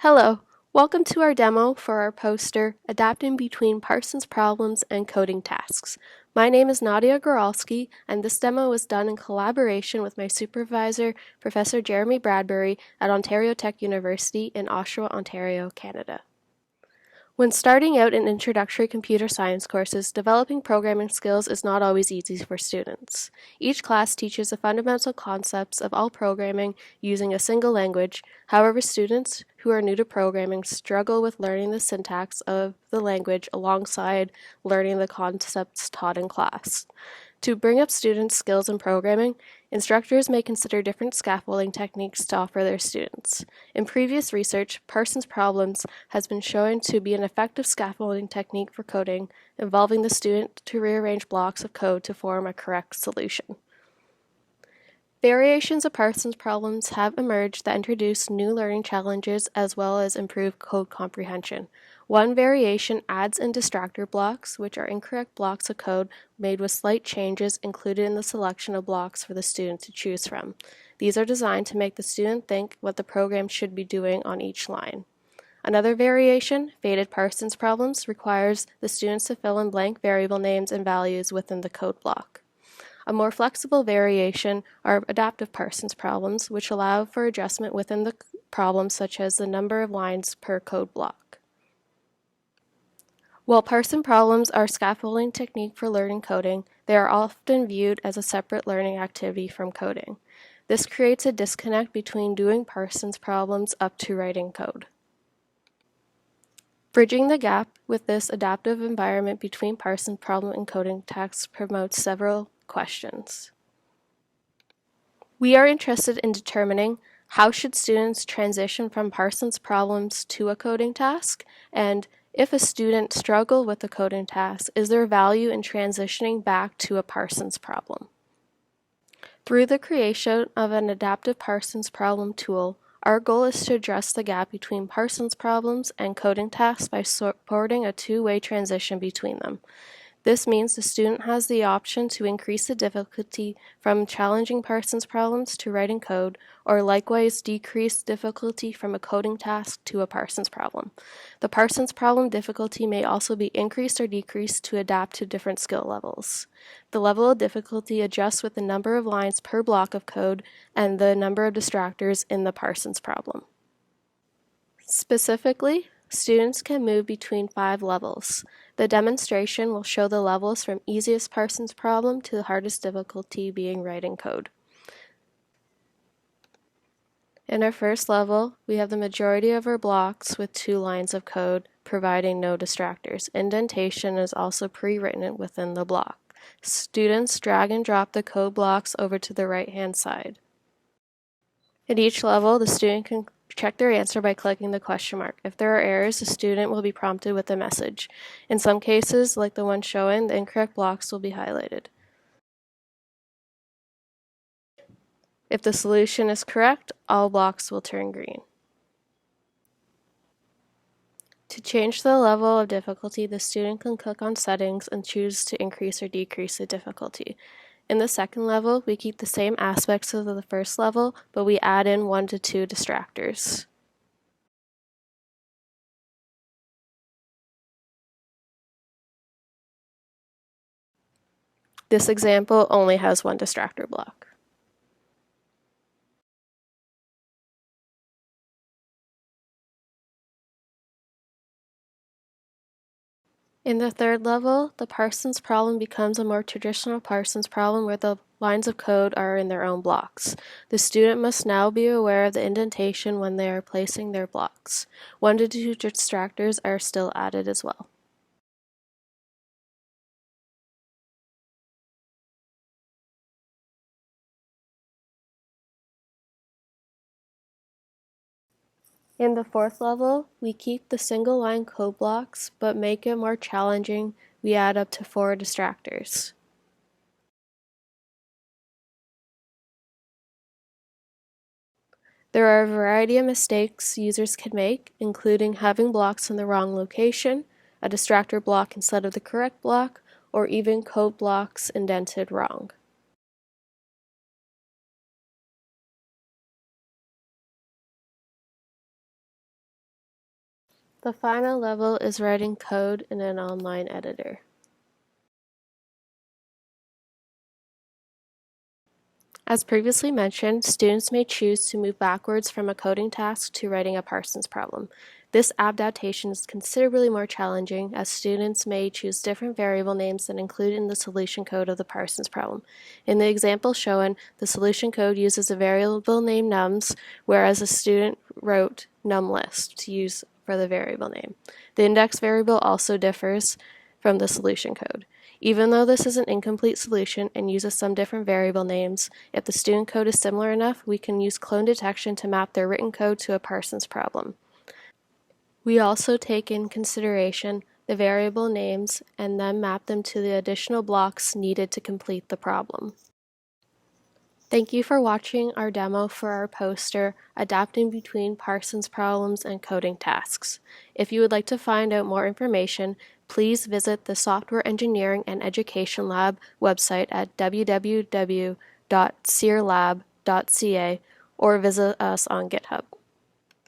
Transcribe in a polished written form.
Hello, welcome to our demo for our poster, Adapting Between Parsons Problems and Coding Tasks. My name is Nadia Goralski, and this demo was done in collaboration with my supervisor, Professor Jeremy Bradbury at Ontario Tech University in Oshawa, Ontario, Canada. When starting out in introductory computer science courses, developing programming skills is not always easy for students. Each class teaches the fundamental concepts of all programming using a single language. However, students who are new to programming struggle with learning the syntax of the language alongside learning the concepts taught in class. To bring up students' skills in programming, instructors may consider different scaffolding techniques to offer their students. In previous research, Parsons problems has been shown to be an effective scaffolding technique for coding, involving the student to rearrange blocks of code to form a correct solution. Variations of Parsons problems have emerged that introduce new learning challenges as well as improve code comprehension. One variation adds in distractor blocks, which are incorrect blocks of code made with slight changes included in the selection of blocks for the student to choose from. These are designed to make the student think what the program should be doing on each line. Another variation, faded Parsons problems, requires the students to fill in blank variable names and values within the code block. A more flexible variation are adaptive Parsons problems, which allow for adjustment within the problem, such as the number of lines per code block. While Parsons problems are a scaffolding technique for learning coding, they are often viewed as a separate learning activity from coding. This creates a disconnect between doing Parsons problems up to writing code. Bridging the gap with this adaptive environment between Parsons problem and coding tasks promotes several questions. We are interested in determining how should students transition from Parsons problems to a coding task, and if a student struggles with a coding task, is there value in transitioning back to a Parsons problem? Through the creation of an adaptive Parsons problem tool, our goal is to address the gap between Parsons problems and coding tasks by supporting a two-way transition between them. This means the student has the option to increase the difficulty from challenging Parsons problems to writing code, or likewise decrease difficulty from a coding task to a Parsons problem. The Parsons problem difficulty may also be increased or decreased to adapt to different skill levels. The level of difficulty adjusts with the number of lines per block of code and the number of distractors in the Parsons problem. Specifically, students can move between 5 levels. The demonstration will show the levels from easiest Parsons problem to the hardest difficulty being writing code. In our first level, we have the majority of our blocks with 2 lines of code, providing no distractors. Indentation is also pre-written within the block. Students drag and drop the code blocks over to the right-hand side. At each level, the student can check their answer by clicking the question mark. If there are errors, the student will be prompted with a message. In some cases, like the one shown, the incorrect blocks will be highlighted. If the solution is correct, all blocks will turn green. To change the level of difficulty, the student can click on Settings and choose to increase or decrease the difficulty. In the second level, we keep the same aspects of the first level, but we add in 1 to 2 distractors. This example only has 1 distractor block. In the third level, the Parsons problem becomes a more traditional Parsons problem where the lines of code are in their own blocks. The student must now be aware of the indentation when they are placing their blocks. 1 to 2 distractors are still added as well. In the fourth level, we keep the single line code blocks, but make it more challenging. We add up to 4 distractors. There are a variety of mistakes users can make, including having blocks in the wrong location, a distractor block instead of the correct block, or even code blocks indented wrong. The final level is writing code in an online editor. As previously mentioned, students may choose to move backwards from a coding task to writing a Parsons problem. This adaptation is considerably more challenging as students may choose different variable names than included in the solution code of the Parsons problem. In the example shown, the solution code uses a variable name nums, whereas a student wrote numList to use for the variable name. The index variable also differs from the solution code. Even though this is an incomplete solution and uses some different variable names, if the student code is similar enough, we can use clone detection to map their written code to a Parsons problem. We also take in consideration the variable names and then map them to the additional blocks needed to complete the problem. Thank you for watching our demo for our poster, Adapting Between Parsons Problems and Coding Tasks. If you would like to find out more information, please visit the Software Engineering and Education Lab website at www.searlab.ca or visit us on GitHub.